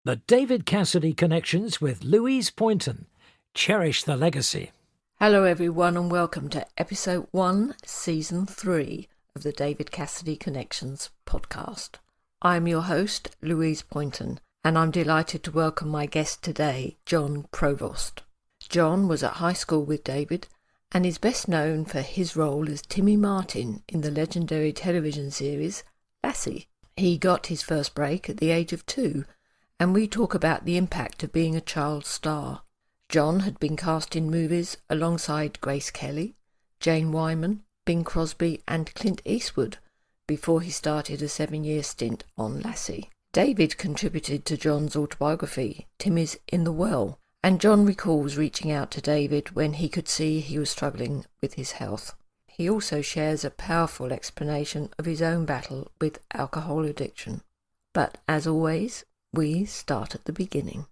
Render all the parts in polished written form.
The David Cassidy Connections with Louise Poynton. Cherish the legacy. Hello everyone and welcome to episode 1, season 3 of the David Cassidy Connections podcast. I'm your host, Louise Poynton, and I'm delighted to welcome my guest today, Jon Provost. Jon was at high school with David and is best known for his role as Timmy Martin in the legendary television series Lassie. He got his first break at the age of 2, and we talk about the impact of being a child star. Jon had been cast in movies alongside Grace Kelly, Jane Wyman, Bing Crosby and Clint Eastwood before he started a 7-year stint on Lassie. David contributed to Jon's autobiography, Timmy's in the Well, and Jon recalls reaching out to David when he could see he was struggling with his health. He also shares a powerful explanation of his own battle with alcohol addiction. But as always, we start at the beginning.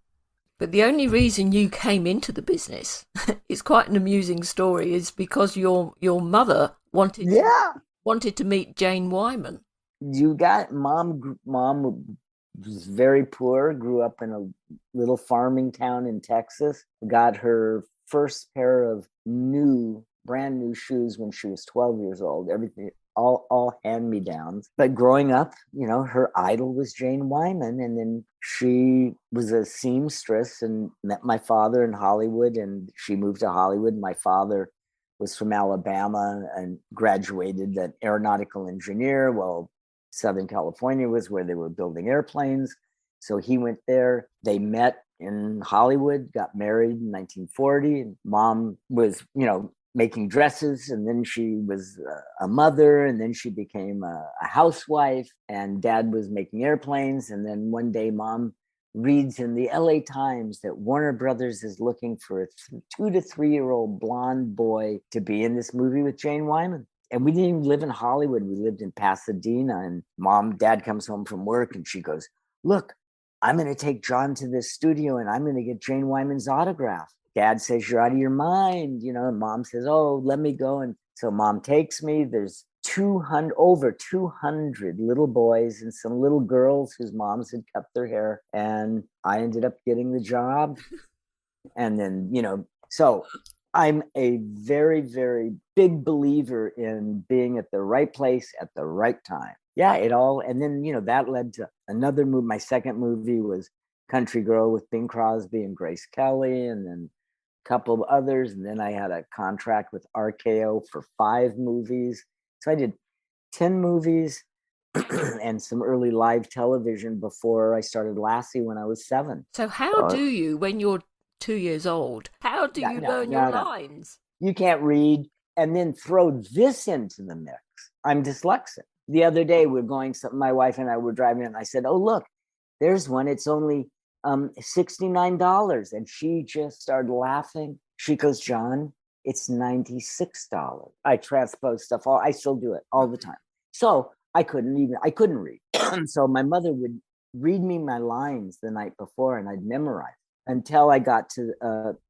But the only reason you came into the business is quite an amusing story, is because your mother wanted to meet Jane Wyman. You got mom was very poor, grew up in a little farming town in Texas, got her first pair of brand new shoes when she was 12 years old. Everything all hand-me-downs. But growing up, her idol was Jane Wyman. And then she was a seamstress and met my father in Hollywood, and she moved to Hollywood. My father was from Alabama and graduated an aeronautical engineer. Well, Southern California was where they were building airplanes. So he went there. They met in Hollywood, got married in 1940. And mom was, making dresses, and then she was a mother, and then she became a housewife, and dad was making airplanes. And then one day mom reads in the LA Times that Warner Brothers is looking for a 2 to 3 year old blonde boy to be in this movie with Jane Wyman. And we didn't even live in Hollywood. We lived in Pasadena. And dad comes home from work and she goes, "Look, I'm going to take Jon to this studio and I'm going to get Jane Wyman's autograph." Dad says, "You're out of your mind," and mom says, "Oh, let me go." And so mom takes me. There's over 200 little boys and some little girls whose moms had cut their hair. And I ended up getting the job. And then, so I'm a very, very big believer in being at the right place at the right time. Yeah, and then, that led to another movie. My second movie was Country Girl with Bing Crosby and Grace Kelly, and then couple of others, and then I had a contract with RKO for 5 movies. So I did 10 movies and some early live television before I started Lassie when I was 7. So how do you, when you're 2 years old, how do you learn your lines? You can't read. And then throw this into the mix. I'm dyslexic. The other day my wife and I were driving, and I said, "Oh, look, there's one. It's only $69." And she just started laughing. She goes, "Jon, it's $96. I transpose stuff. I still do it all the time." So I couldn't read. So my mother would read me my lines the night before, and I'd memorize until I got to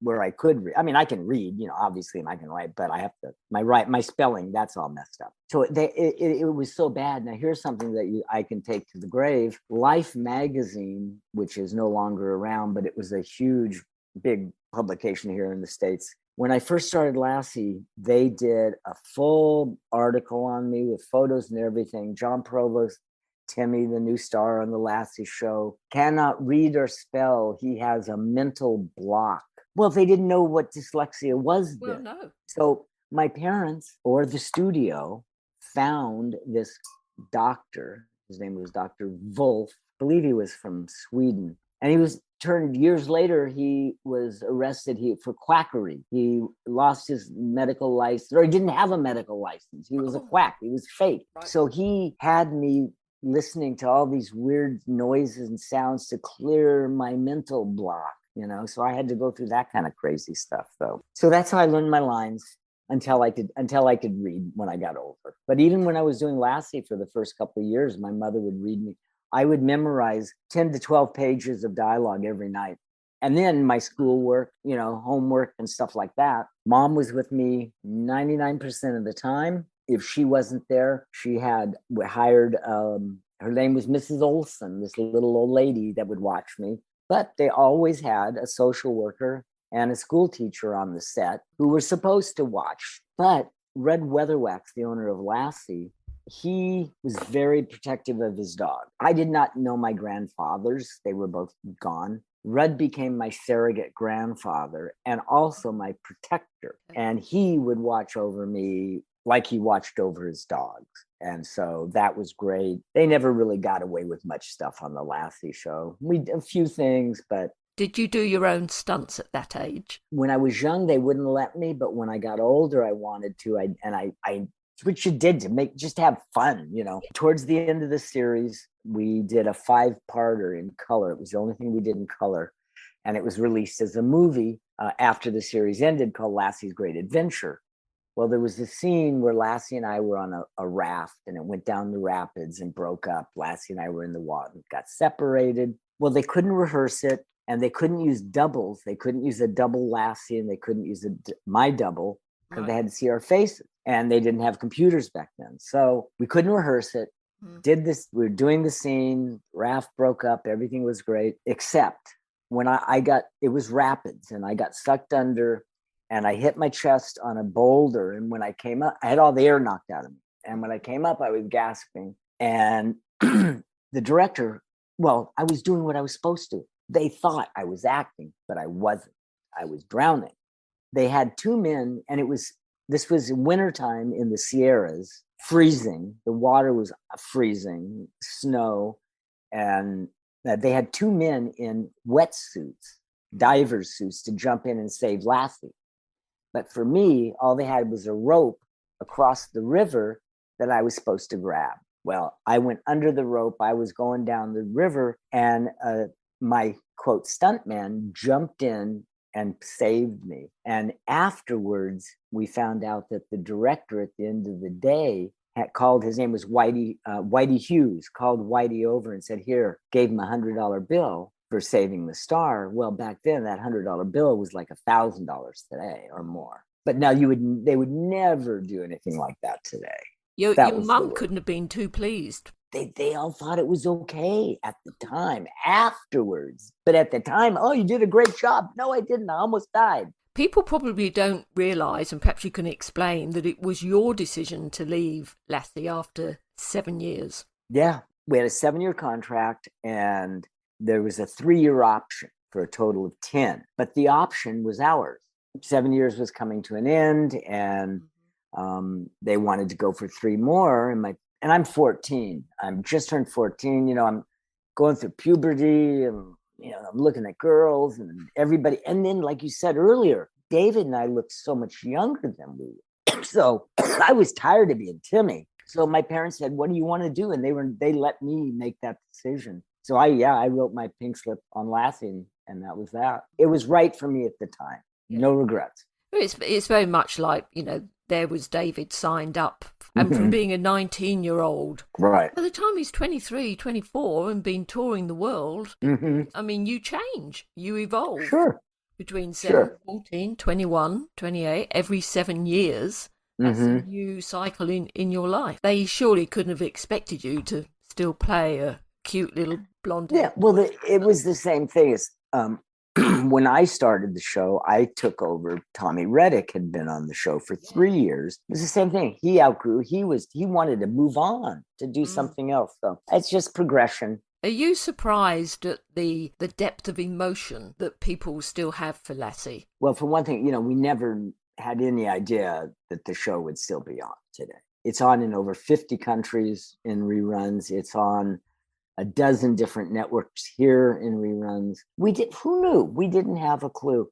where I could read. I mean, I can read, obviously, and I can write, but I have to, my spelling, that's all messed up. So it was so bad. Now here's something that I can take to the grave. Life magazine, which is no longer around, but it was a huge, big publication here in the States. When I first started Lassie, they did a full article on me with photos and everything. Jon Provost, Timmy, the new star on the Lassie show, cannot read or spell. He has a mental block. Well, they didn't know what dyslexia was then. Well, no. So my parents or the studio found this doctor. His name was Dr. Wolf. I believe he was from Sweden. And he was turned years later, he was arrested for quackery. He lost his medical license, or he didn't have a medical license. He was a quack. He was fake. Right. So he had me listening to all these weird noises and sounds to clear my mental block, so I had to go through that kind of crazy stuff though. So that's how I learned my lines until I could read when I got older. But even when I was doing Lassie for the first couple of years, my mother would read me. I would memorize 10 to 12 pages of dialogue every night. And then my schoolwork, homework and stuff like that. Mom was with me 99% of the time. If she wasn't there, she had hired, her name was Mrs. Olson, this little old lady that would watch me. But they always had a social worker and a school teacher on the set who were supposed to watch. But Red Weatherwax, the owner of Lassie, he was very protective of his dog. I did not know my grandfathers. They were both gone. Red became my surrogate grandfather and also my protector. And he would watch over me like he watched over his dogs. And so that was great. They never really got away with much stuff on the Lassie show. We did a few things, but... Did you do your own stunts at that age? When I was young, they wouldn't let me, but when I got older, I wanted to. Which you did to just have fun, you know. Towards the end of the series, we did a 5-parter in color. It was the only thing we did in color. And it was released as a movie after the series ended called Lassie's Great Adventure. Well, there was a scene where Lassie and I were on a raft and it went down the rapids and broke up. Lassie and I were in the water, got separated. Well, they couldn't rehearse it and they couldn't use doubles. They couldn't use a double Lassie and they couldn't use my double because they had to see our faces and they didn't have computers back then. So we couldn't rehearse it. Did this, we were doing the scene, raft broke up, everything was great, except when it was rapids and I got sucked under and I hit my chest on a boulder. And when I came up, I had all the air knocked out of me. And when I came up, I was gasping. And the director, well, I was doing what I was supposed to. They thought I was acting, but I wasn't. I was drowning. They had 2 men, and this was wintertime in the Sierras, freezing. The water was freezing, snow, and they had 2 men in wetsuits, divers suits, to jump in and save Lassie. But for me, all they had was a rope across the river that I was supposed to grab. Well, I went under the rope. I was going down the river, and my, quote, stuntman jumped in and saved me. And afterwards, we found out that the director at the end of the day had called, his name was Whitey Hughes, called Whitey over and said, here, gave him $100 bill for saving the star. Well, back then that $100 bill was like $1,000 today or more. But now they would never do anything like that today. Your mum couldn't have been too pleased. They all thought it was okay at the time, afterwards. But at the time, oh, you did a great job. No, I didn't. I almost died. People probably don't realise, and perhaps you can explain, that it was your decision to leave Lassie after 7 years. Yeah, we had a 7-year contract and there was a 3-year option for a total of 10, but the option was ours. 7 years was coming to an end and they wanted to go for 3 more. And I'm 14. I'm just turned 14. You know, I'm going through puberty and, you know, I'm looking at girls and everybody. And then, like you said earlier, David and I looked so much younger than we were. So I was tired of being Timmy. So my parents said, what do you want to do? And they let me make that decision. So I wrote my pink slip on Lassie and that was that. It was right for me at the time. No regrets. It's very much like, you know, there was David signed up and from being a 19-year-old. Right. By the time he's 23, 24 and been touring the world, I mean, you change, you evolve. Sure. Between 14, 21, 28, every 7 years, that's a new cycle in your life. They surely couldn't have expected you to still play a cute little blonde. Yeah, well, it was the same thing as when I started the show, I took over. Tommy Reddick had been on the show for 3 years. It was the same thing. He outgrew. He wanted to move on to do something else. So it's just progression. Are you surprised at the depth of emotion that people still have for Lassie? Well, for one thing, you know, we never had any idea that the show would still be on today. It's on in over 50 countries in reruns. It's on a dozen different networks here in reruns. Who knew? We didn't have a clue.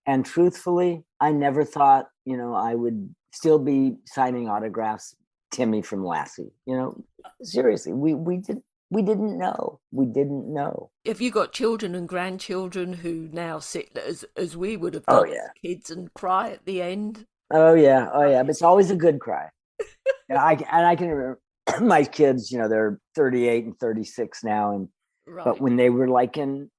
And truthfully, I never thought, you know, I would still be signing autographs, Timmy from Lassie. You know, seriously, we didn't know. We didn't know. Have you got children and grandchildren who now sit as we would have done as kids and cry at the end? Oh yeah. But it's always a good cry. And I can remember my kids, you know, they're 38 and 36 now. But when they were like in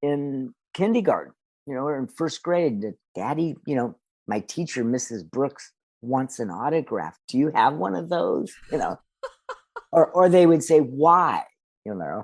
kindergarten, you know, or in first grade, Daddy, you know, my teacher, Mrs. Brooks, wants an autograph. Do you have one of those? You know, or they would say, why? You know.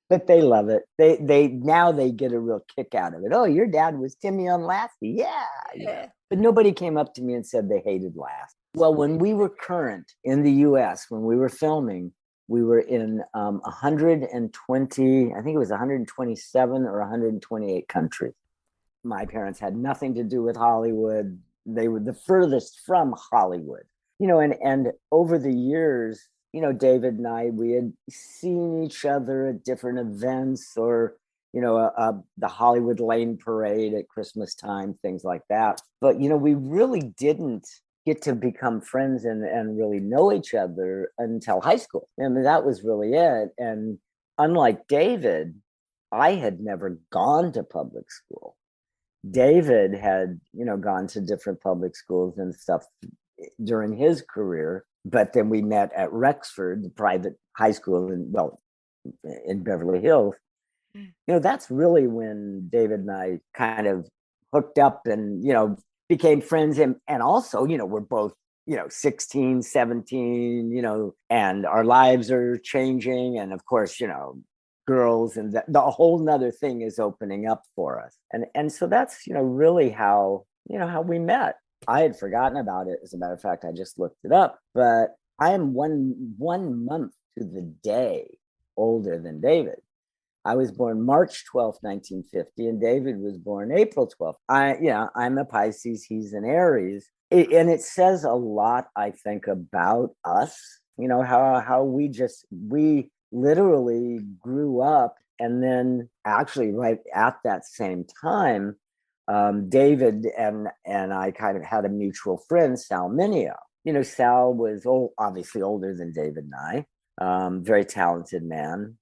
but they love it. They now they get a real kick out of it. Oh, your dad was Timmy on Lassie. Yeah. Yeah. But nobody came up to me and said they hated Lassie. Well, when we were current in the US, when we were filming, we were in 120, I think it was 127 or 128 countries. My parents had nothing to do with Hollywood. They were the furthest from Hollywood, and over the years, David and I, we had seen each other at different events, or the Hollywood Lane Parade at Christmas time, things like that. But we really didn't get to become friends and really know each other until high school. I mean, that was really it. And unlike David, I had never gone to public school. David had, gone to different public schools and stuff during his career, but then we met at Rexford, the private high school in Beverly Hills. That's really when David and I kind of hooked up and, became friends. And also, we're both, 16, 17, and our lives are changing. And of course, girls and the whole nother thing is opening up for us. And so that's, really how we met. I had forgotten about it. As a matter of fact, I just looked it up, but I am one month to the day older than David. I was born March 12th, 1950, and David was born April 12th. I'm a Pisces, he's an Aries. And it says a lot, I think, about us, how we literally grew up. And then actually right at that same time, David and I kind of had a mutual friend, Sal Mineo. Sal was obviously older than David and I, very talented man,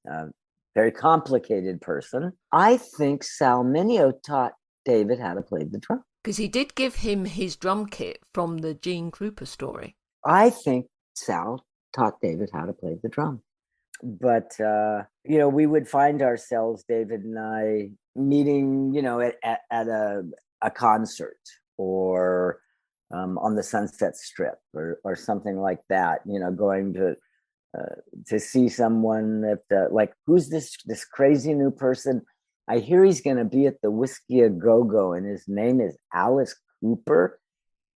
very complicated person. I think Sal Mineo taught David how to play the drum. Because he did give him his drum kit from the Gene Krupa story. I think Sal taught David how to play the drum. But, we would find ourselves, David and I, meeting, at a concert or on the Sunset Strip or something like that, going to see someone that like, who's this crazy new person? I hear he's going to be at the Whiskey A Go-Go and his name is Alice Cooper.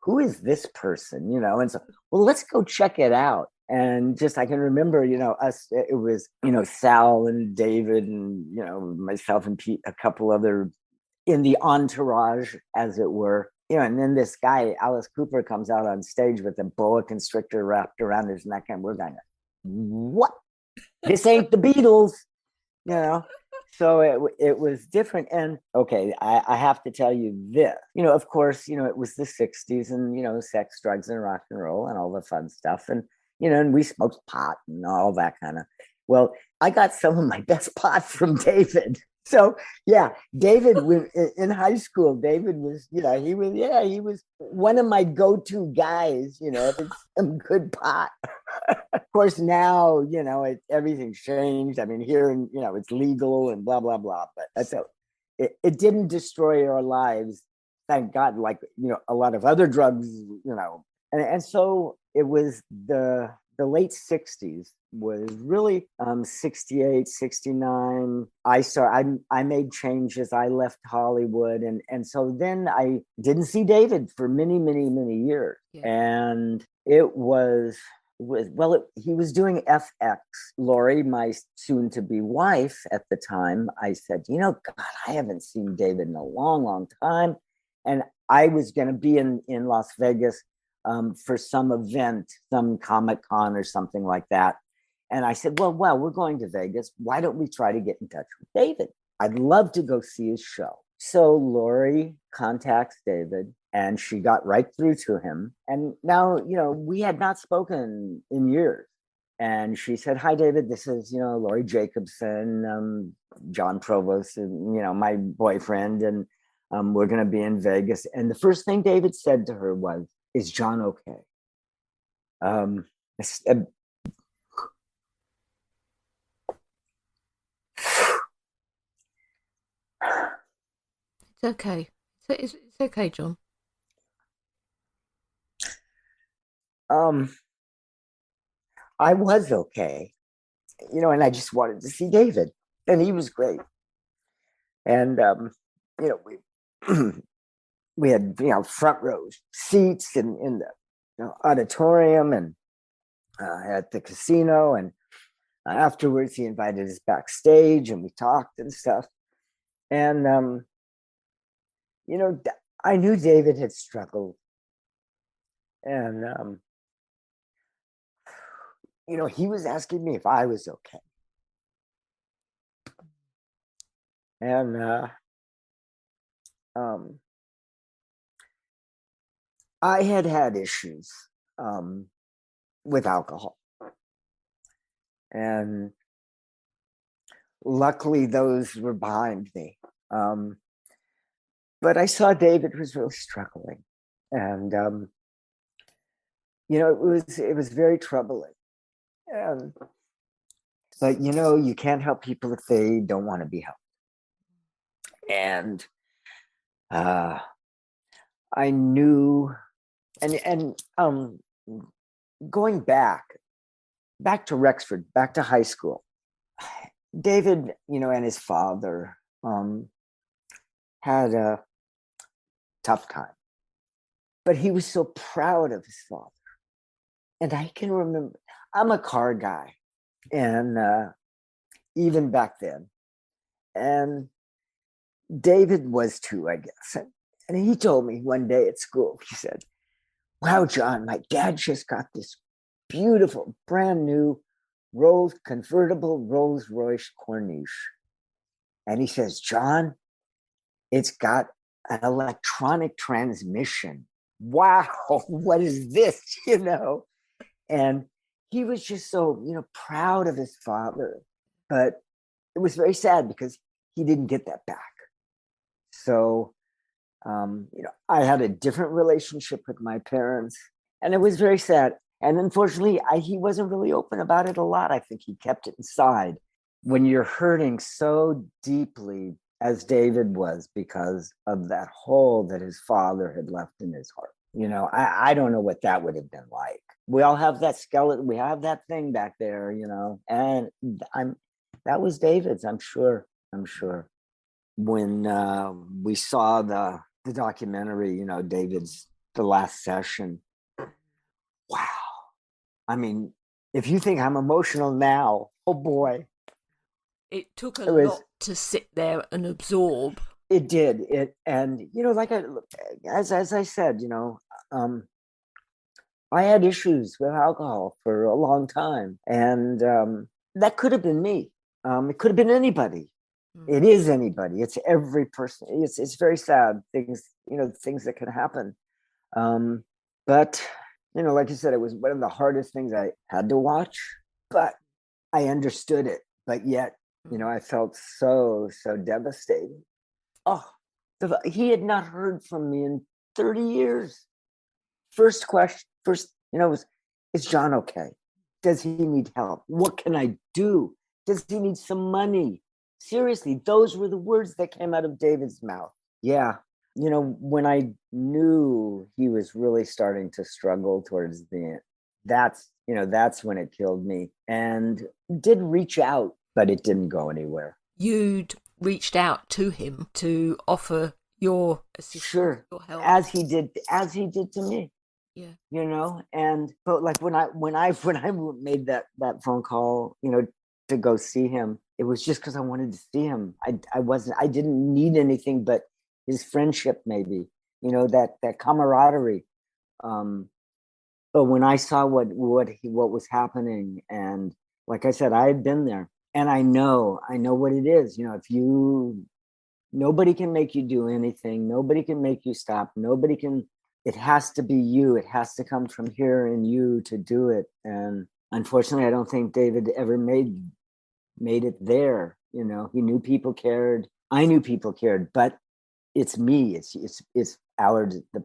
Who is this person? And so, well, let's go check it out. And just, I can remember, us, it was, Sal and David and, myself and Pete, a couple other in the entourage, as it were. And then this guy, Alice Cooper, comes out on stage with a boa constrictor wrapped around his neck. And we're going, what? This ain't the Beatles, So it was different. And okay, I have to tell you this, of course, it was the 60s and, sex, drugs, and rock and roll and all the fun stuff. And, and we smoked pot and all that kind of, well, I got some of my best pot from David. So yeah, David was in high school. David was, he was one of my go-to guys, some good pot. Of course, now, everything's changed. I mean, here, it's legal and blah, blah, blah. But that's it didn't destroy our lives. Thank God, like, a lot of other drugs, and so it was the late 60s was really 68, 69. I made changes. I left Hollywood. And so then I didn't see David for many, many, many years. Yeah. And it was, he was doing FX. Lori, my soon-to-be wife at the time, I said, God, I haven't seen David in a long, long time. And I was going to be in Las Vegas for some event, some Comic-Con or something like that. And I said, well, we're going to Vegas. Why don't we try to get in touch with David? I'd love to go see his show. So Lori contacts David and she got right through to him. And now, we had not spoken in years. And she said, hi, David, this is, Lori Jacobson, Jon Provost, and, my boyfriend. And we're going to be in Vegas. And the first thing David said to her was, is John okay? It's okay. It's okay, John. I was okay, and I just wanted to see David. and he was great. And you know, we had front row seats in the auditorium and at the casino, and afterwards he invited us backstage and we talked and stuff. And I knew David had struggled, and he was asking me if I was okay. And I had issues with alcohol, and luckily those were behind me. But I saw David was really struggling, and it was very troubling. But you can't help people if they don't want to be helped. And I knew, and going back to Rexford, back to high school, David, and his father had a tough time, but he was so proud of his father. And I can remember, I'm a car guy, and even back then, and David was too, I guess. And he told me one day at school, he said, "Wow, John, my dad just got this beautiful, brand new convertible Rolls Royce Corniche." And he says, "John, it's got an electronic transmission. Wow, what is this?" And he was just so, proud of his father. But it was very sad because he didn't get that back. So, I had a different relationship with my parents, and it was very sad. And unfortunately, he wasn't really open about it a lot. I think he kept it inside. When you're hurting so deeply, as David was, because of that hole that his father had left in his heart, I don't know what that would have been like. We all have that skeleton. We have that thing back there, and that was David's, I'm sure. When we saw the documentary, David's The Last Session. Wow. I mean, if you think I'm emotional now, oh boy. It took a lot to sit there and absorb. It did. And like as I said, I had issues with alcohol for a long time, and that could have been me. It could have been anybody. It is anybody. It's every person. It's very sad things that can happen. But like you said, it was one of the hardest things I had to watch, but I understood it. But yet, I felt so devastated. Oh, he had not heard from me in 30 years. First question, was, "Is John okay? Does he need help? What can I do? Does he need some money?" Seriously, those were the words that came out of David's mouth. Yeah. When I knew he was really starting to struggle towards the end, that's when it killed me. And did reach out, but it didn't go anywhere. You'd reached out to him to offer your assistance, sure, your help, as he did to me. Yeah. And but like when I made that phone call, to go see him, it was just because I wanted to see him. I didn't need anything but his friendship, maybe, that camaraderie. But when I saw what was happening, and like I said, I had been there, and I know what it is. Nobody can make you do anything. Nobody can make you stop. Nobody can. It has to be you. It has to come from here in you to do it. And unfortunately, I don't think David ever made it there. He knew people cared. I knew people cared, but it's me. It's the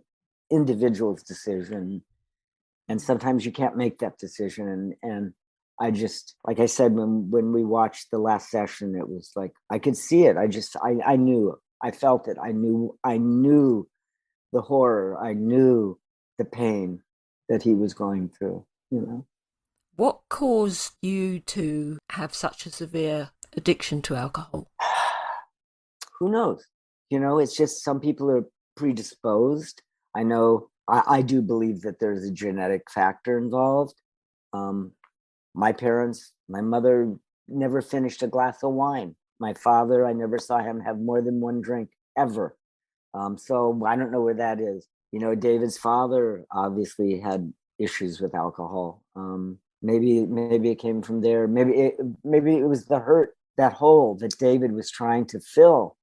individual's decision. And sometimes you can't make that decision. And I just, like I said, when we watched The Last Session, it was like, I could see it. I knew, I felt it. I knew the horror. I knew the pain that he was going through, What caused you to have such a severe addiction to alcohol? Who knows? It's just some people are predisposed. I know I do believe that there's a genetic factor involved. My parents, my mother never finished a glass of wine. My father, I never saw him have more than one drink ever. So I don't know where that is. David's father obviously had issues with alcohol. Maybe it came from there. Maybe it was the hurt, that hole that David was trying to fill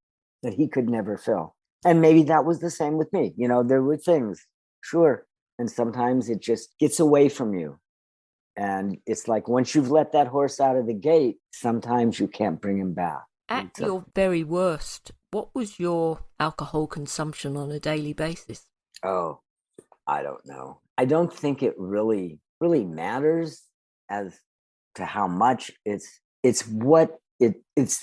that he could never fill. And maybe that was the same with me. There were things, sure. And sometimes it just gets away from you. And it's like once you've let that horse out of the gate, sometimes you can't bring him back. At your very worst, what was your alcohol consumption on a daily basis? Oh, I don't know. I don't think it really matters as to how much. It's the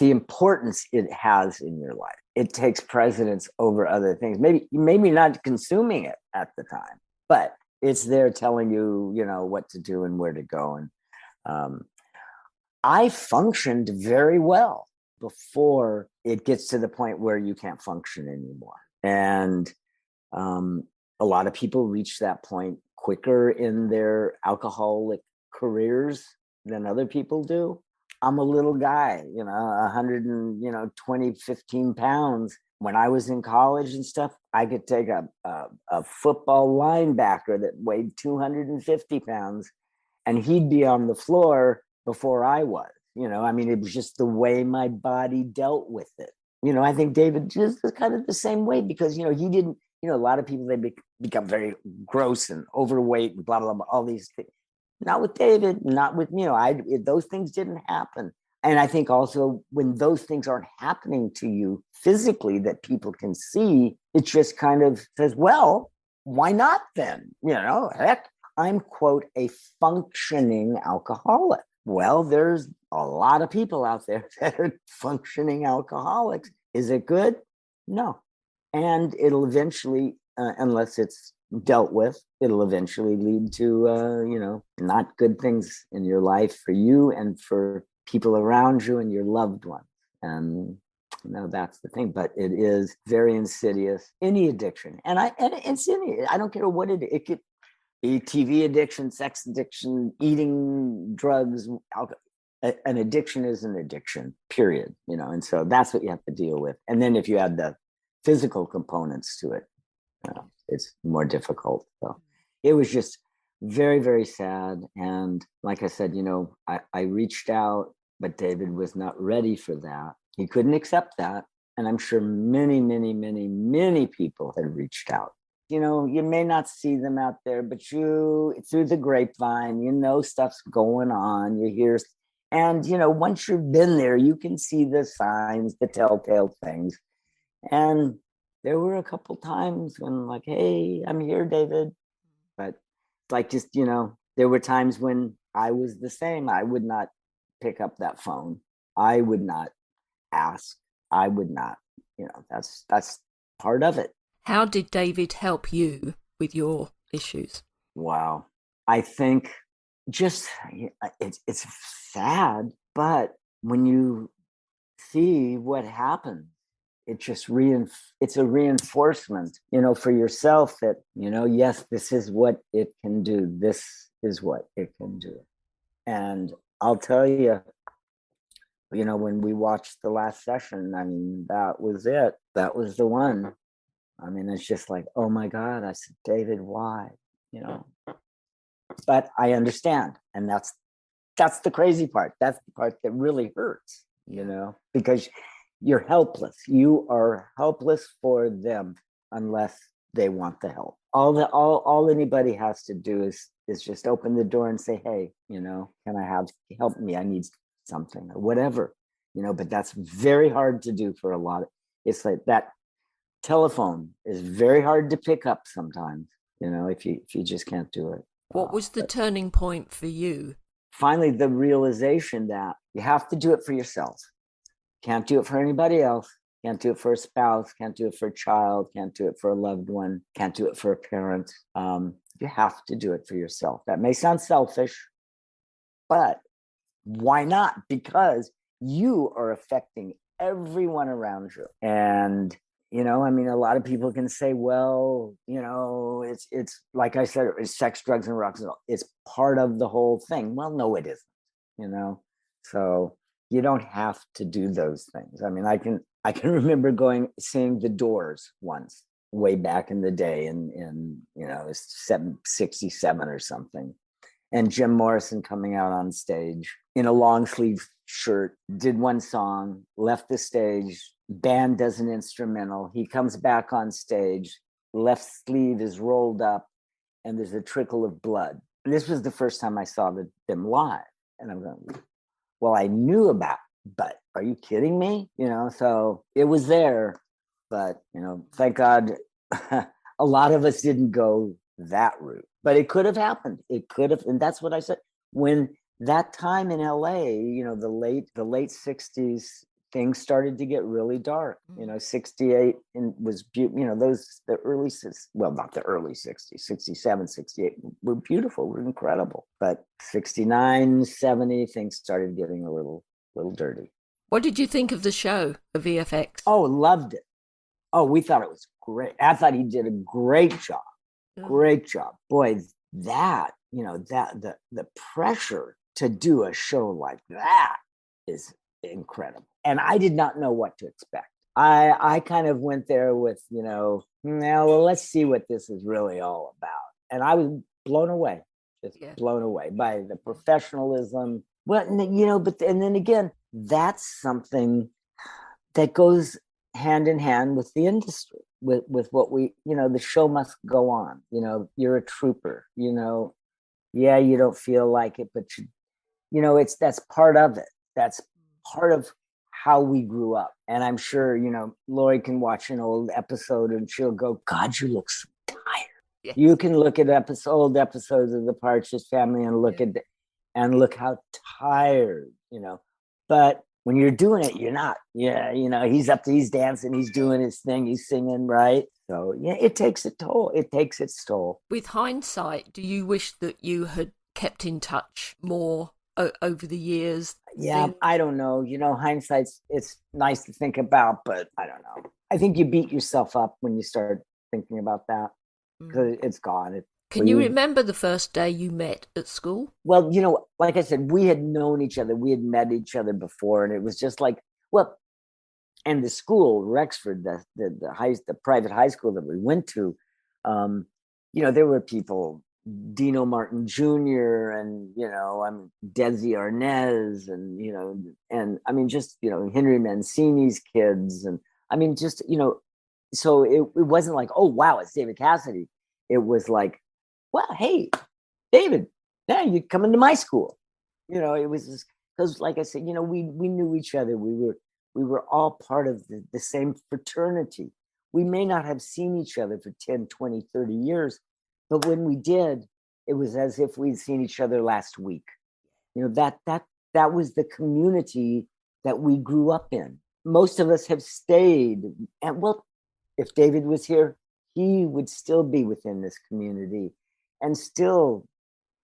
importance it has in your life. It takes precedence over other things. Maybe not consuming it at the time, but it's there telling you, what to do and where to go. And I functioned very well before it gets to the point where you can't function anymore. And a lot of people reach that point quicker in their alcoholic careers than other people do. I'm a little guy, 120, 15 pounds. When I was in college and stuff, I could take a football linebacker that weighed 250 pounds and he'd be on the floor before I was. It was just the way my body dealt with it. I think David just is kind of the same way because, he didn't, a lot of people, they become very gross and overweight and blah, blah, blah, all these things. Not with David, not with me. Those things didn't happen. And I think also when those things aren't happening to you physically that people can see, it just kind of says, well, why not then? Heck, I'm, quote, a functioning alcoholic. Well, there's a lot of people out there that are functioning alcoholics. Is it good? No. And it'll eventually, unless it's dealt with, it'll eventually lead to, not good things in your life for you and for people around you and your loved ones. And that's the thing. But it is very insidious. Any addiction, and it's any. I don't care what it could be: TV addiction, sex addiction, eating drugs, alcohol. An addiction is an addiction. Period. And so that's what you have to deal with. And then if you add the physical components to it, it's more difficult. So it was just very, very sad. And like I said, I reached out, but David was not ready for that. He couldn't accept that. And I'm sure many, many, many, many people had reached out. You may not see them out there, but through the grapevine, stuff's going on. You hear, and, once you've been there, you can see the signs, the telltale things. And there were a couple times when like, hey, I'm here, David. But like, just, there were times when I was the same. I would not pick up that phone. I would not ask. I would not, that's part of it. How did David help you with your issues? Wow. I think just, it's sad, but when you see what happens, it just it's a reinforcement, for yourself that, yes, this is what it can do. This is what it can do. And I'll tell you, when we watched the last session, that was it. That was the one. It's just like, oh my God, I said, David, why? But I understand. And that's the crazy part. That's the part that really hurts, because you're helpless. You are helpless for them unless they want the help. All anybody has to do is just open the door and say, hey, can I help me? I need something or whatever, but that's very hard to do for a lot. It's like that telephone is very hard to pick up sometimes, if you just can't do it. What was the turning point for you? Finally, the realization that you have to do it for yourself. Can't do it for anybody else. Can't do it for a spouse. Can't do it for a child. Can't do it for a loved one. Can't do it for a parent. You have to do it for yourself. That may sound selfish, but why not? Because you are affecting everyone around you. And I mean, a lot of people can say, well, it's like I said, it's sex, drugs, and rock and roll. It's part of the whole thing. Well, no, it isn't, So you don't have to do those things. I mean, I can remember seeing The Doors once, way back in the day, in 67 or something. And Jim Morrison coming out on stage in a long sleeve shirt, did one song, left the stage, band does an instrumental. He comes back on stage, left sleeve is rolled up, and there's a trickle of blood. This was the first time I saw them live. And I'm going, well, I knew about it, but are you kidding me? So it was there. But, thank God a lot of us didn't go that route. But it could have happened. It could have. And that's what I said. When that time in LA, the late 60s, things started to get really dark. 68 was, the early, well, not the early 60s, 67, 68 were beautiful, were incredible. But 69, 70, things started getting a little dirty. What did you think of the show, the VFX? Oh, loved it. Oh, we thought it was great. I thought he did a great job. Great job. Boy, that, the pressure to do a show like that is incredible. And I did not know what to expect. I kind of went there with, now, well, let's see what this is really all about. And I was blown away, blown away by the professionalism. Well, and then again, that's something that goes hand in hand with the industry, with what we, the show must go on. You're a trooper, yeah, you don't feel like it, but that's part of it. That's part of how we grew up. And I'm sure, Lori can watch an old episode and she'll go, God, you look so tired. Yes. You can look at old episodes of the Partridge Family and look how tired, but when you're doing it, you're not. Yeah, he's dancing, he's doing his thing, he's singing, right? So yeah, it takes a toll. It takes its toll. With hindsight, do you wish that you had kept in touch more over the years? Yeah, I don't know. Hindsight's, it's nice to think about, but I don't know. I think you beat yourself up when you start thinking about that because it's gone. Can you remember the first day you met at school? Well, like I said, we had known each other. We had met each other before, and it was just like, well, and the school, Rexford, the private high school that we went to, there were people, Dino Martin Jr. and Desi Arnaz, and I mean just Henry Mancini's kids, and I mean just so it wasn't like, oh wow, it's David Cassidy. It was like, well, hey, David, now you come into my school. It was just because, like I said, we knew each other. We were all part of the same fraternity. We may not have seen each other for 10, 20, 30 years, but when we did, it was as if we'd seen each other last week. That was the community that we grew up in. Most of us have stayed. And well, if David was here, he would still be within this community and still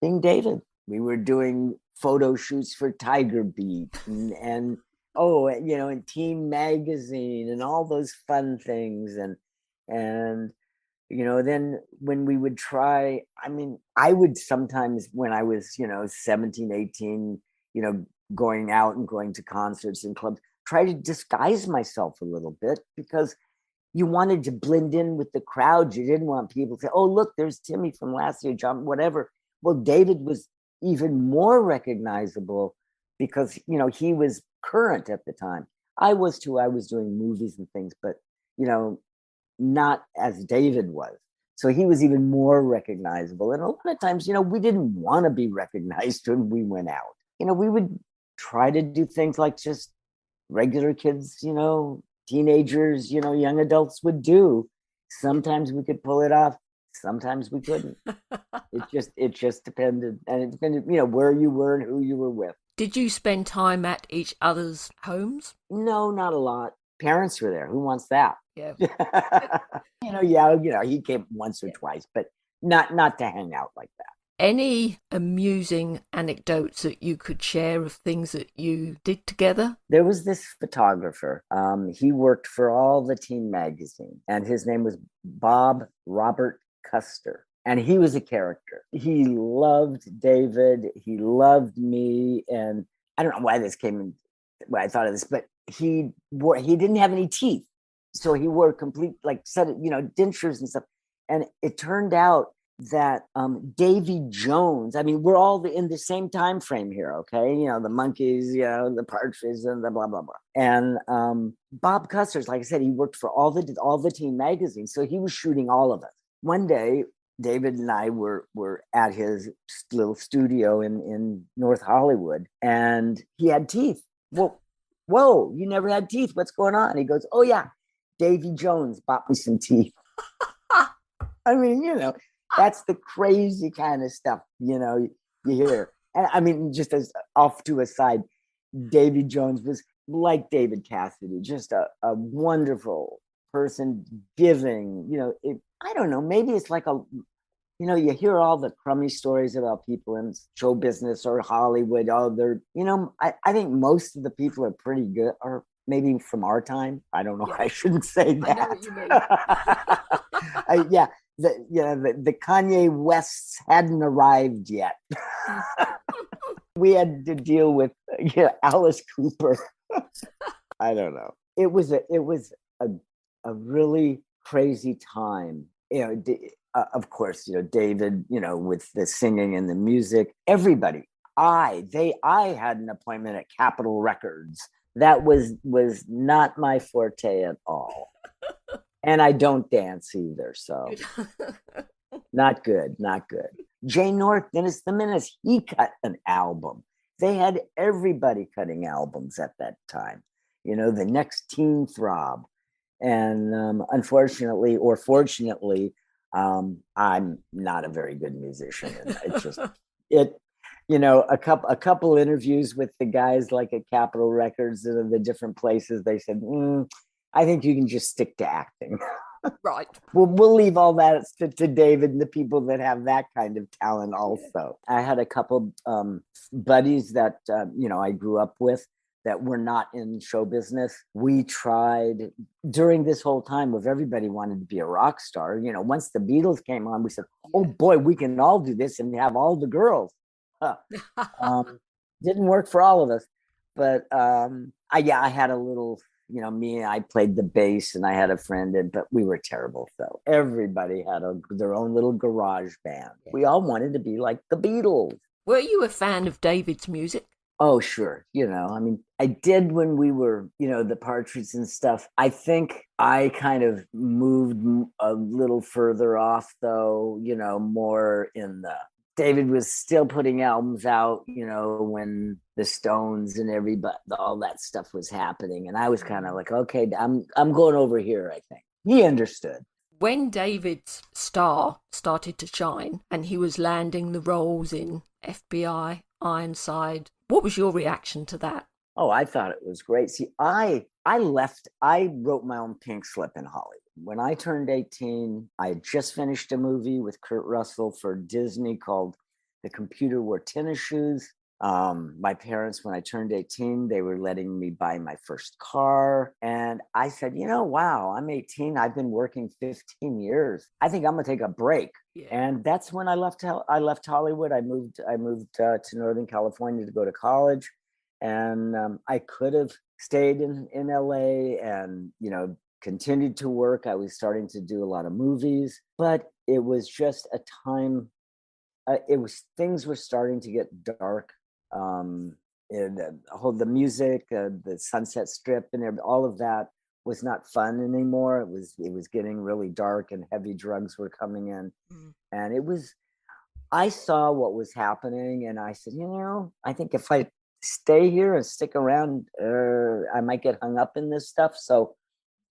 being David. We were doing photo shoots for Tiger Beat and in Team Magazine and all those fun things. And then when we would try, I mean, I would sometimes when I was, 17, 18, going out and going to concerts and clubs, try to disguise myself a little bit because you wanted to blend in with the crowd. You didn't want people to say, oh, look, there's Timmy from Lassie or Jon, whatever. Well, David was even more recognizable because, he was current at the time. I was too. I was doing movies and things, but, not as David was. So he was even more recognizable. And a lot of times, we didn't want to be recognized when we went out. We would try to do things like just regular kids, teenagers, young adults would do. Sometimes we could pull it off. Sometimes we couldn't. It just depended. And it depended, where you were and who you were with. Did you spend time at each other's homes? No, not a lot. Parents were there. Who wants that? Yeah. He came once or twice, but not to hang out like that. any amusing anecdotes that you could share of things that you did together? There was this photographer. He worked for all the teen magazine, and his name was Bob Robert Custer. And he was a character. He loved David. He loved me. And I don't know why this came in, why I thought of this, but he didn't have any teeth. So he wore complete, like, set of, dentures and stuff. And it turned out that Davy Jones, I mean, we're all in the same time frame here, okay? The Monkees, the Partridge and the blah, blah, blah. And Bob Custer's, like I said, he worked for all the teen magazines. So he was shooting all of us. One day, David and I were at his little studio in North Hollywood, and he had teeth. Well, whoa, you never had teeth. What's going on? He goes, oh, yeah, Davy Jones bought me some teeth. I mean, that's the crazy kind of stuff, you hear. And I mean, just as off to a side, Davy Jones was like David Cassidy, just a wonderful person, giving, I don't know, maybe it's like you hear all the crummy stories about people in show business or Hollywood. I think most of the people are pretty good, or maybe from our time. I don't know. Yeah. I shouldn't say that. I know what you mean. The Kanye Wests hadn't arrived yet. We had to deal with Alice Cooper. I don't know. It was a really crazy time. Of course, David, with the singing and the music, everybody. I had an appointment at Capitol Records. That was not my forte at all. And I don't dance either, so not good. Jay North, Dennis the Menace, he cut an album. They had everybody cutting albums at that time. The next teen throb. And unfortunately, or fortunately, I'm not a very good musician. And it's just a couple interviews with the guys like at Capitol Records and the different places. They said, I think you can just stick to acting. Right. We'll leave all that to David and the people that have that kind of talent also. Yeah. I had a couple buddies that I grew up with that were not in show business. We tried during this whole time of everybody wanted to be a rock star. Once the Beatles came on, we said, oh boy, we can all do this and have all the girls. Didn't work for all of us. But I had a little, I played the bass and I had a friend, but we were terrible. So everybody had their own little garage band. Yeah. We all wanted to be like the Beatles. Were you a fan of David's music? Oh, sure. I did when we were, the Partridge and stuff. I think I kind of moved a little further off, though, more in David was still putting albums out, when the Stones and all that stuff was happening. And I was kind of like, okay, I'm going over here, I think. He understood. When David's star started to shine and he was landing the roles in FBI, Ironside, what was your reaction to that? Oh, I thought it was great. See, I wrote my own pink slip in Hollywood. When I turned 18, I had just finished a movie with Kurt Russell for Disney called The Computer Wore Tennis Shoes. My parents, when I turned 18, they were letting me buy my first car. And I said, wow, I'm 18. I've been working 15 years. I think I'm going to take a break. Yeah. And that's when I left Hollywood. I moved to Northern California to go to college. And I could have stayed in LA and, continued to work. I was starting to do a lot of movies, but it was just a time. Things were starting to get dark. The music, the Sunset Strip, and all of that was not fun anymore. It was getting really dark, and heavy drugs were coming in, and I saw what was happening, and I said, I think if I stay here and stick around, I might get hung up in this stuff. So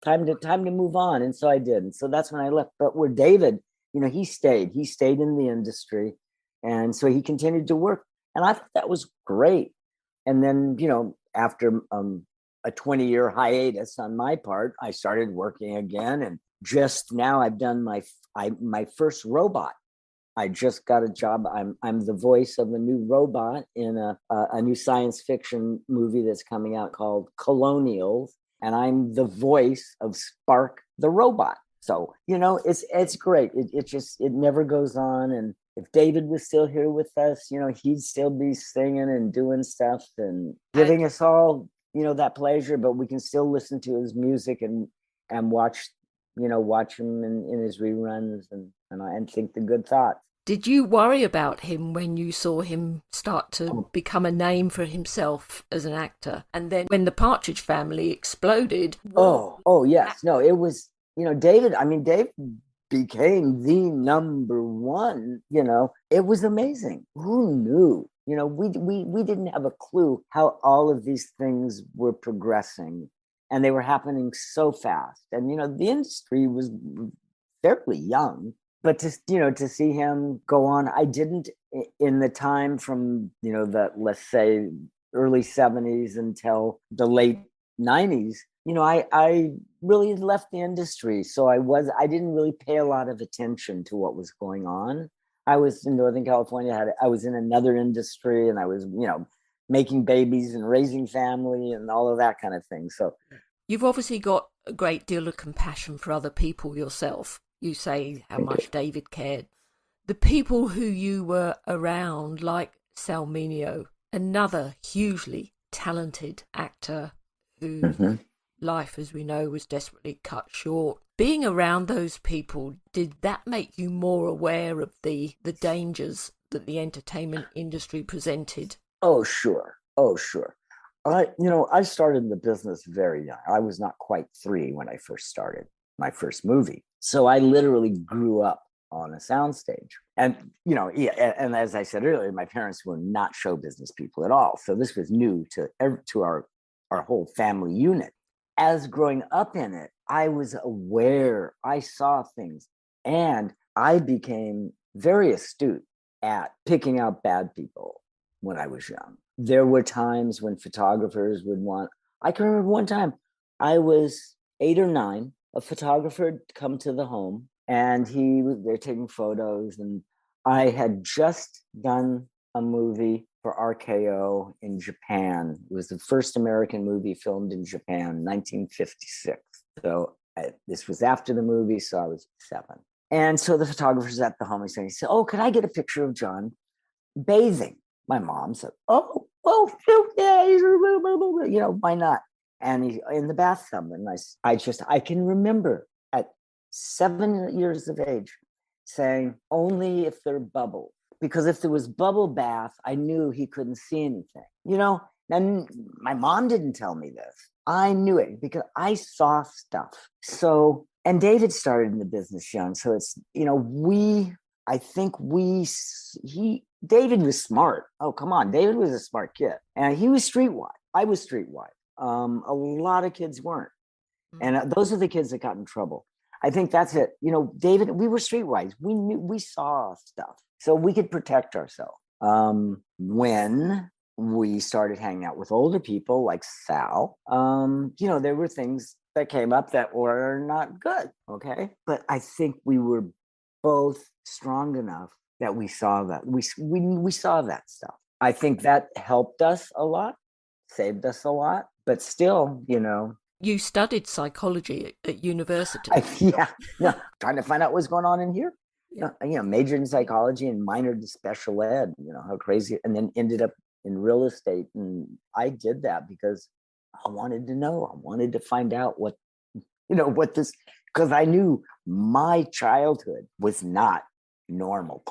time to move on. And so I did. And so that's when I left. But where David, he stayed in the industry. And so he continued to work. And I thought that was great. And then, after a 20-year hiatus on my part, I started working again. And just now I've done my first robot. I just got a job. I'm the voice of a new robot in a new science fiction movie that's coming out called Colonials, and I'm the voice of Spark the robot. So it's great. It never goes on. And if David was still here with us, he'd still be singing and doing stuff and giving us all that pleasure. But we can still listen to his music and watch him in his reruns and think the good thoughts. Did you worry about him when you saw him start to become a name for himself as an actor? And then when the Partridge Family exploded? Oh, yes. No, it was, David became the number one, it was amazing. Who knew? We didn't have a clue how all of these things were progressing, and they were happening so fast. And, the industry was fairly young. But to see him go on, I didn't in the time from, let's say early 70s until the late 90s, I really left the industry. So I didn't really pay a lot of attention to what was going on. I was in Northern California, I was in another industry, and I was, making babies and raising family and all of that kind of thing. So you've obviously got a great deal of compassion for other people yourself. You say how much David cared. The people who you were around, like Sal Mineo, another hugely talented actor whose life, as we know, was desperately cut short. Being around those people, did that make you more aware of the dangers that the entertainment industry presented? Oh, sure. I started in the business very young. I was not quite 3 when I first started my first movie. So I literally grew up on a soundstage. And, and as I said earlier, my parents were not show business people at all. So this was new to our whole family unit. As growing up in it, I was aware, I saw things, and I became very astute at picking out bad people when I was young. There were times when photographers I can remember one time I was 8 or 9, a photographer had come to the home, and they're taking photos, and I had just done a movie for RKO in Japan. It was the first American movie filmed in Japan, 1956. So this was after the movie, so I was 7. And so the photographer's at the home, he said, "Oh, could I get a picture of Jon bathing?" My mom said, "Oh, yeah, why not?" And he's in the bathtub, and I can remember at 7 years of age saying, "Only if they're bubbles," because if there was bubble bath, I knew he couldn't see anything. And my mom didn't tell me this. I knew it because I saw stuff. So, and David started in the business young, so it's David was smart. Oh, come on, David was a smart kid, and he was streetwise. I was streetwise. A lot of kids weren't. And those are the kids that got in trouble. I think that's it. David, we were streetwise. We saw stuff, so we could protect ourselves. When we started hanging out with older people like Sal, there were things that came up that were not good. Okay. But I think we were both strong enough that we saw that. We saw that stuff. I think that helped us a lot, saved us a lot. But still, You studied psychology at university. Trying to find out what's going on in here. Yeah. Majored in psychology and minored in special ed. How crazy. And then ended up in real estate. And I did that because I wanted to know. I wanted to find out what this, because I knew my childhood was not normal.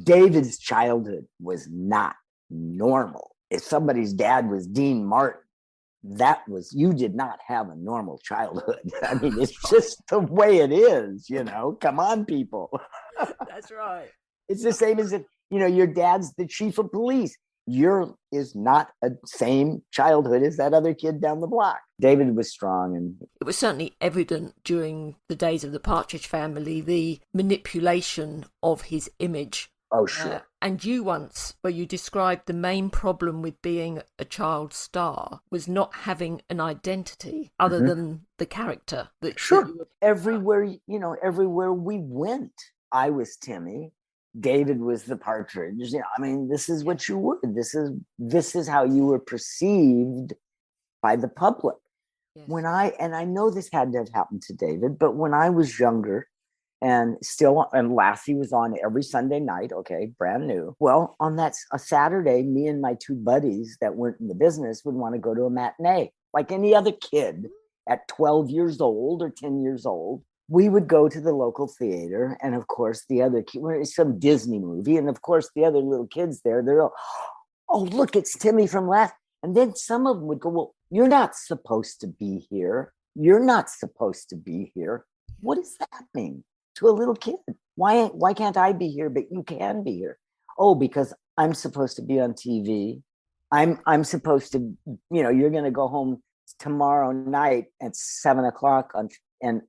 David's childhood was not normal. If somebody's dad was Dean Martin, you did not have a normal childhood. I mean, it's just the way it is, come on, people. That's right. It's the same as if, your dad's the chief of police. Yours is not a same childhood as that other kid down the block. David was strong. And it was certainly evident during the days of the Partridge Family, the manipulation of his image. Oh, sure. And you once, where you described the main problem with being a child star was not having an identity other than the character. Sure. Everywhere we went, I was Timmy. David was the partridge. You know, I mean, this is what you would. This is how you were perceived by the public. Yes. And I know this had to have happened to David, but when I was younger and Lassie was on every Sunday night, okay, brand new. Well, on a Saturday, me and my two buddies that weren't in the business would want to go to a matinee, like any other kid at 12 years old or 10 years old. We would go to the local theater, and of course, the other some Disney movie, and of course, the other little kids they're all, oh, look, it's Timmy from Lassie. And then some of them would go, well, you're not supposed to be here. You're not supposed to be here. What does that mean to a little kid? Why can't I be here, but you can be here? Oh, because I'm supposed to be on TV. I'm supposed to, you're going to go home tomorrow night at 7:00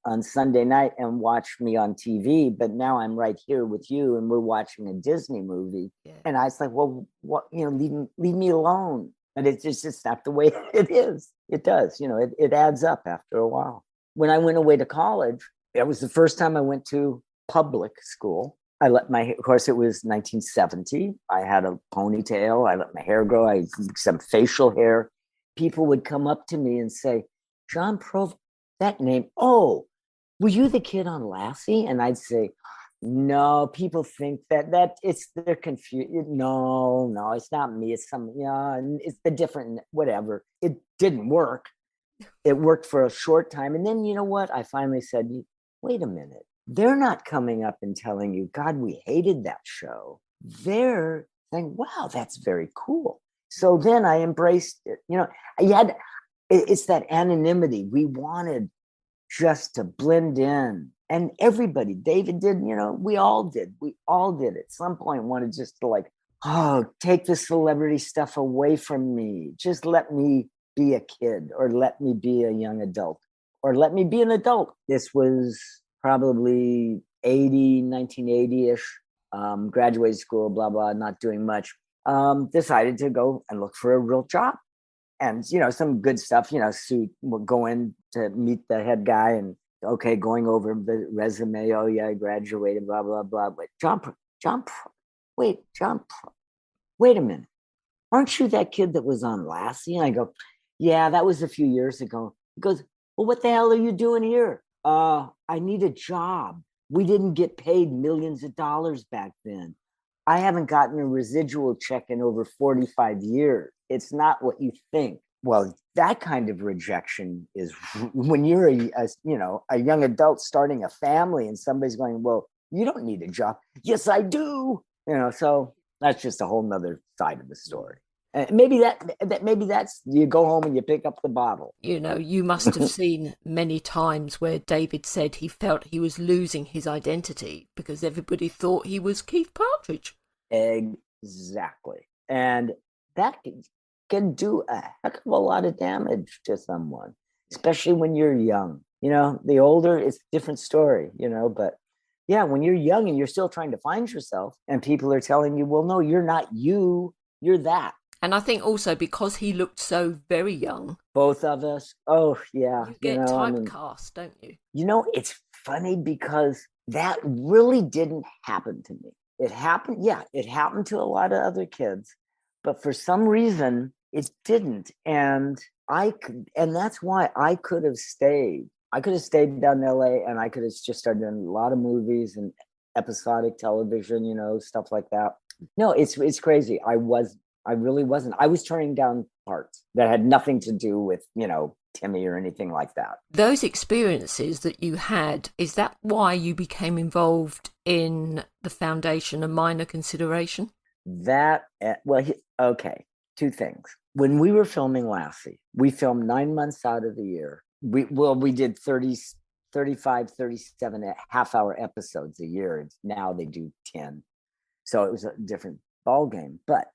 on Sunday night and watch me on TV. But now I'm right here with you and we're watching a Disney movie. Yeah. And I was like, well, what, leave me alone. And it's just not the way it is. It does, it adds up after a while. When I went away to college, it was the first time I went to public school. Of course, it was 1970. I had a ponytail. I let my hair grow. I had some facial hair. People would come up to me and say, Jon Provost, that name. Oh, were you the kid on Lassie? And I'd say, no, people think they're confused. No, it's not me. It's it's the different, whatever. It didn't work. It worked for a short time. And then, you know what? I finally said, wait a minute. They're not coming up and telling you, God, we hated that show. They're saying, wow, that's very cool. So then I embraced it. It's that anonymity. We wanted just to blend in. And everybody, David did, we all did. We all did at some point wanted just to take the celebrity stuff away from me. Just let me be a kid, or let me be a young adult, or let me be an adult. This was probably 1980-ish, graduated school, blah, blah, not doing much. Decided to go and look for a real job. And, some good stuff, suit, go in to meet the head guy and, okay, going over the resume. Oh, yeah, I graduated, blah, blah, blah. But wait a minute. Aren't you that kid that was on Lassie? And I go, yeah, that was a few years ago. He goes, well, what the hell are you doing here? I need a job. We didn't get paid millions of dollars back then. I haven't gotten a residual check in over 45 years. It's not what you think. Well, that kind of rejection is when you're a young adult starting a family and somebody's going, well, you don't need a job. Yes, I do. So that's just a whole nother side of the story. Maybe that's you go home and you pick up the bottle. You must have seen many times where David said he felt he was losing his identity because everybody thought he was Keith Partridge. Exactly. And that can do a heck of a lot of damage to someone, especially when you're young. The older, it's a different story, but yeah, when you're young and you're still trying to find yourself and people are telling you, well, no, you're not you, you're that. And I think also because he looked so very young. Both of us. Oh, yeah. You get typecast, don't you? It's funny because that really didn't happen to me. It happened to a lot of other kids, but for some reason it didn't. And that's why I could have stayed. I could have stayed down in LA and I could have just started doing a lot of movies and episodic television, stuff like that. No, it's crazy. I really wasn't. I was turning down parts that had nothing to do with, Timmy or anything like that. Those experiences that you had, is that why you became involved in the foundation, A Minor Consideration? Okay, two things. When we were filming Lassie, we filmed 9 months out of the year. We did 35, 37 half-hour episodes a year. Now they do 10. So it was a different ball game. But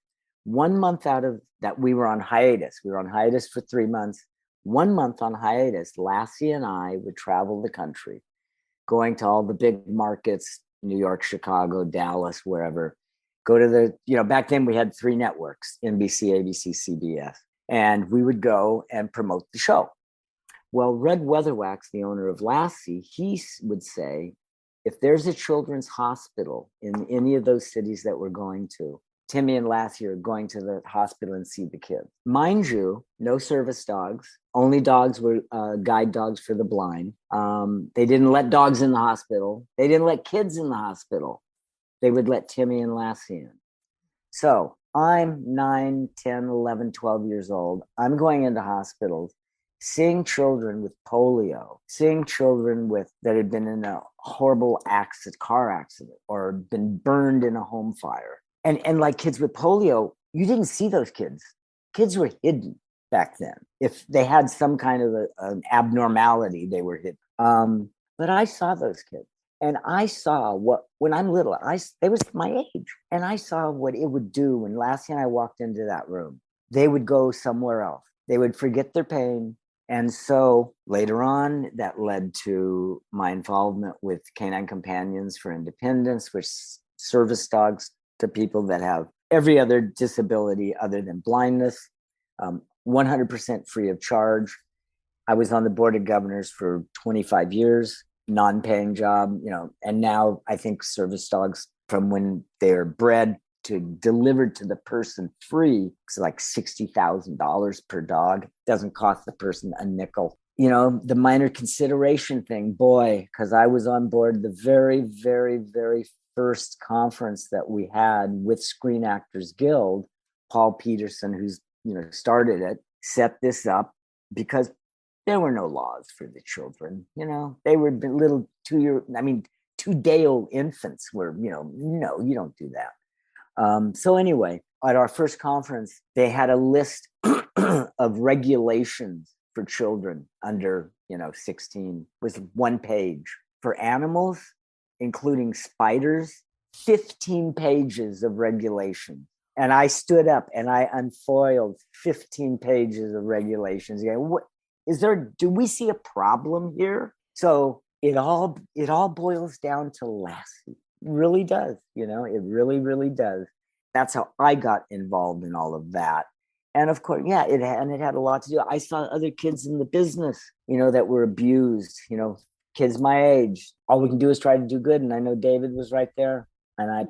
1 month out of that, we were on hiatus. We were on hiatus for 3 months. 1 month on hiatus, Lassie and I would travel the country, going to all the big markets, New York, Chicago, Dallas, wherever. Go to the, back then we had 3 networks, NBC, ABC, CBS. And we would go and promote the show. Well, Red Weatherwax, the owner of Lassie, he would say, if there's a children's hospital in any of those cities that we're going to, Timmy and Lassie are going to the hospital and see the kids. Mind you, no service dogs. Only dogs were guide dogs for the blind. They didn't let dogs in the hospital. They didn't let kids in the hospital. They would let Timmy and Lassie in. So I'm 9, 10, 11, 12 years old. I'm going into hospitals, seeing children with polio, seeing children that had been in a horrible car accident or been burned in a home fire. And like kids with polio, you didn't see those kids. Kids were hidden back then. If they had some kind of an abnormality, they were hidden. But I saw those kids. And I saw when I'm little, they was my age. And I saw what it would do when Lassie and I walked into that room. They would go somewhere else. They would forget their pain. And so later on, that led to my involvement with Canine Companions for Independence, which service dogs to people that have every other disability other than blindness, 100% free of charge. I was on the board of governors for 25 years, non-paying job, and now I think service dogs from when they're bred to delivered to the person free, it's like $60,000 per dog. Doesn't cost the person a nickel. The minor consideration thing, boy, because I was on board the very, very, very first conference that we had with Screen Actors Guild. Paul Peterson, who's started it, set this up because there were no laws for the children. They were little 2-day-old infants were, no, you don't do that. So anyway, at our first conference, they had a list of regulations for children under 16. It was 1 page. For animals, including spiders, 15 pages of regulations. And I stood up and I unfoiled 15 pages of regulations. What do we see a problem here? So it all boils down to Lassie. It really does, it really, really does. That's how I got involved in all of that. And of course, it had a lot to do. I saw other kids in the business, that were abused, kids my age. All we can do is try to do good. And I know David was right there. And I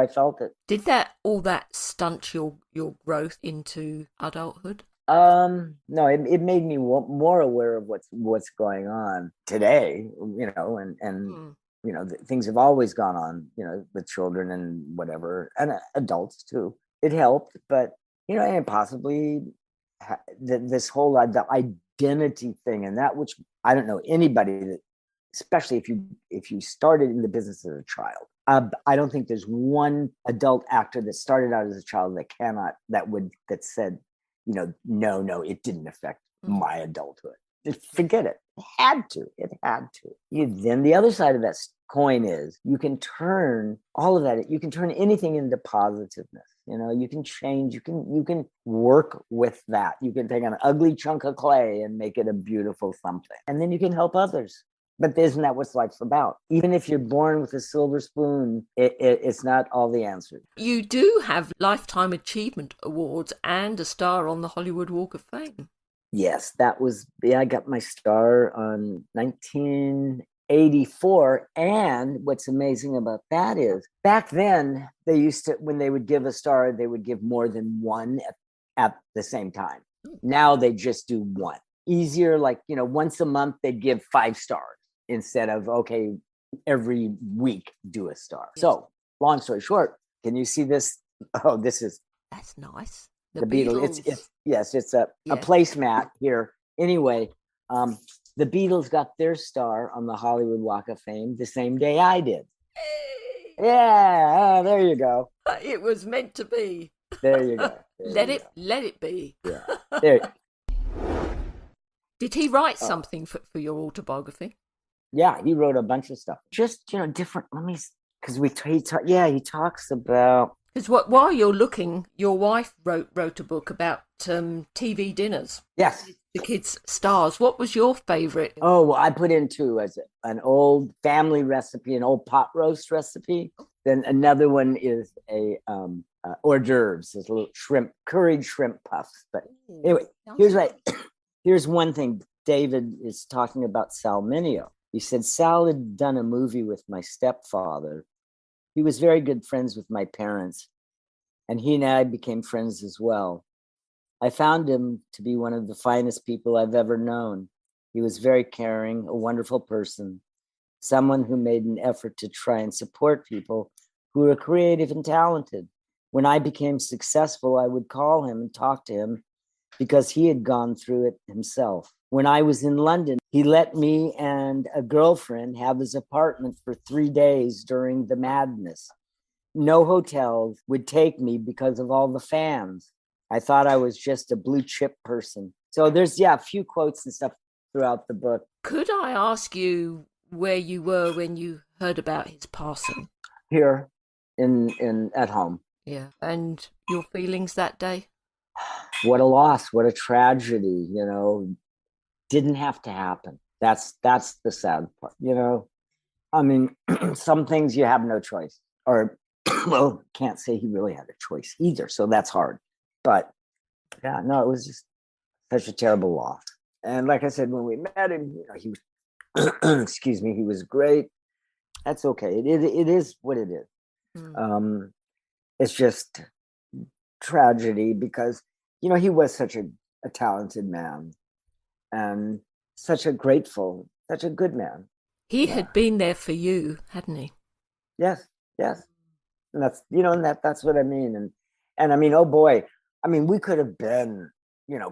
felt it. Did all that stunt your growth into adulthood? No, it made me more aware of what's going on today, and things have always gone on, with children and whatever, and adults too. It helped, but, and possibly this whole the identity thing, and that, which I don't know anybody that, especially if you started in the business as a child. I don't think there's one adult actor that started out as a child that said, no, it didn't affect my adulthood. Just forget it. It had to. Then the other side of that coin is you can turn all of that. You can turn anything into positiveness. You can change. You can work with that. You can take an ugly chunk of clay and make it a beautiful something, and then you can help others. But isn't that what life's about? Even if you're born with a silver spoon, it's not all the answers. You do have Lifetime Achievement Awards and a star on the Hollywood Walk of Fame. Yes, I got my star on 1984. And what's amazing about that is back then, they used to, when they would give a star, they would give more than one at the same time. Now they just do one. Easier, like, once a month, they'd give 5 stars. Instead of, okay, every week do a star. Yes. So, long story short, can you see this? Oh, that's nice. The Beatles. It's a placemat here. Anyway, the Beatles got their star on the Hollywood Walk of Fame the same day I did. Hey. Yeah, there you go. It was meant to be. There you go. Let it be. Yeah. There. Did he write something for your autobiography? Yeah, he wrote a bunch of stuff. Just, different. Because he talks about. Because while you're looking, your wife wrote a book about TV dinners. Yes. The kids' stars. What was your favorite? Oh, well, I put in 2 as an old family recipe, an old pot roast recipe. Then another one is a hors d'oeuvres, is a little curried shrimp puffs. But anyway, here's one thing. David is talking about salminio. He said Sal had done a movie with my stepfather. He was very good friends with my parents, and he and I became friends as well. I found him to be one of the finest people I've ever known. He was very caring, a wonderful person, someone who made an effort to try and support people who were creative and talented. When I became successful, I would call him and talk to him because he had gone through it himself. When I was in London, he let me and a girlfriend have his apartment for 3 days during the madness. No hotels would take me because of all the fans. I thought I was just a blue chip person. So there's, a few quotes and stuff throughout the book. Could I ask you where you were when you heard about his passing? Here in at home. Yeah. And your feelings that day? What a loss, what a tragedy, didn't have to happen. That's the sad part, I mean, some things you have no choice, or well, can't say he really had a choice either, so that's hard. But yeah, no, it was just such a terrible loss. And like I said, when we met him, he was excuse me, he was great. That's okay. It is what it is. It's just tragedy because he was such a talented man and such a good man. He had been there for you, hadn't he? Yes. And that's that's what I mean. And I mean, oh boy, I mean, we could have been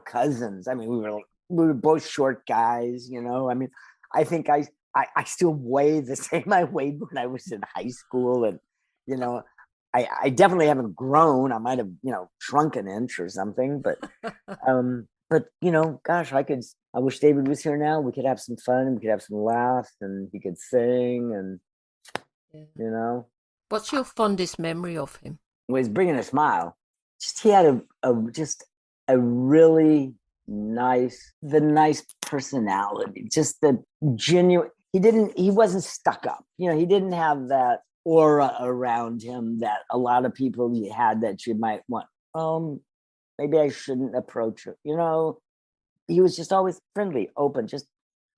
cousins. I mean, we were both short guys. I mean, I think I still weigh the same I weighed when I was in high school, and I definitely haven't grown. I might have shrunk an inch or something, but gosh, I wish David was here now. We could have some fun, we could have some laughs, and he could sing, and What's your fondest memory of him? Was bringing a smile. Just he had a really nice personality. Just the genuine. He wasn't stuck up. He didn't have that aura around him that a lot of people had that you might want. Maybe I shouldn't approach it. He was just always friendly, open, just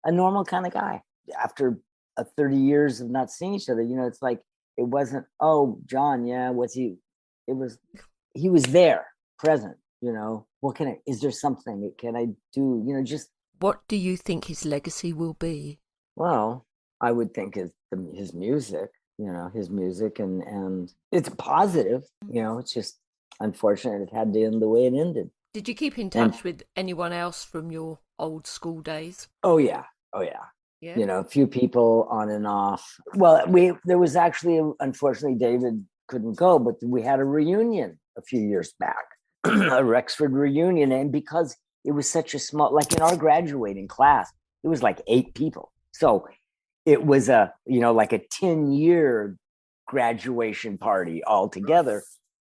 a normal kind of guy. After 30 years of not seeing each other, it's like it wasn't, oh, John, yeah, what's he? It was, he was there, present. What is there something can I do? Just. What do you think his legacy will be? Well, I would think his music. His music, and it's positive. It's just unfortunate it had to end the way it ended. Did you keep in touch with anyone else from your old school days? Oh yeah. Yeah. A few people on and off. Well, there was actually, unfortunately, David couldn't go, but we had a reunion a few years back, a Rexford reunion, and because it was such a small, like in our graduating class, it was like 8 people, so it was like a 10-year graduation party altogether.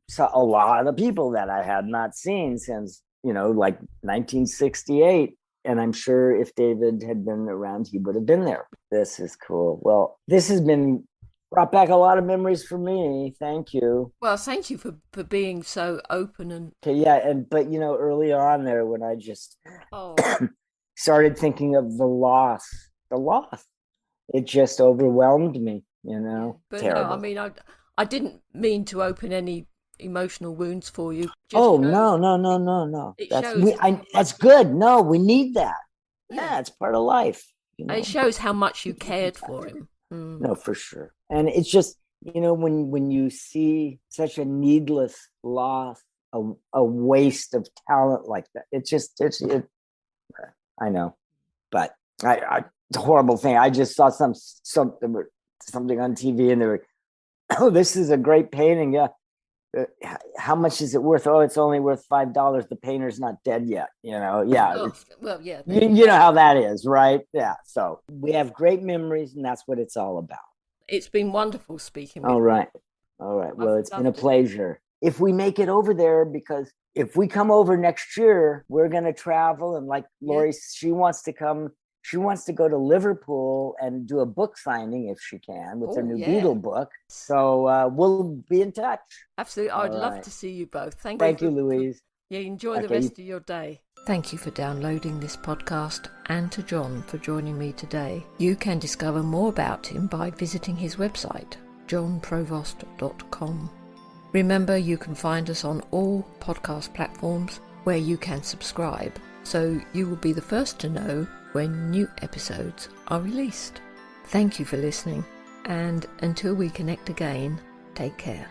So a lot of people that I had not seen since, like 1968. And I'm sure if David had been around, he would have been there. This is cool. Well, this has brought back a lot of memories for me. Thank you. Well, thank you for being so open and. Okay, yeah, but early on there when I just started thinking of the loss, it just overwhelmed me. But terrible. No, I mean, I didn't mean to open any emotional wounds for you. No. That's good. No, we need that. Yeah, it's part of life. It shows how much you cared for him. No, for sure. And it's just, when you see such a needless loss, a waste of talent like that, I know, but it's a horrible thing. I just saw something on TV, and they were, oh, this is a great painting. Yeah. How much is it worth? Oh, it's only worth $5. The painter's not dead yet. Yeah. Well, yeah. You know how that is, right? Yeah. So we have great memories, and that's what it's all about. It's been wonderful speaking with you. All right. Well, it's been a pleasure. If we make it over there, because if we come over next year, we're going to travel. And like Lori, she wants to come. She wants to go to Liverpool and do a book signing if she can with her new Beatle book. So we'll be in touch. Absolutely. I'd love to see you both. Thank you, Louise. Yeah, enjoy the rest of your day. Thank you for downloading this podcast and to Jon for joining me today. You can discover more about him by visiting his website, jonprovost.com. Remember, you can find us on all podcast platforms where you can subscribe, so you will be the first to know when new episodes are released. Thank you for listening, and until we connect again, take care.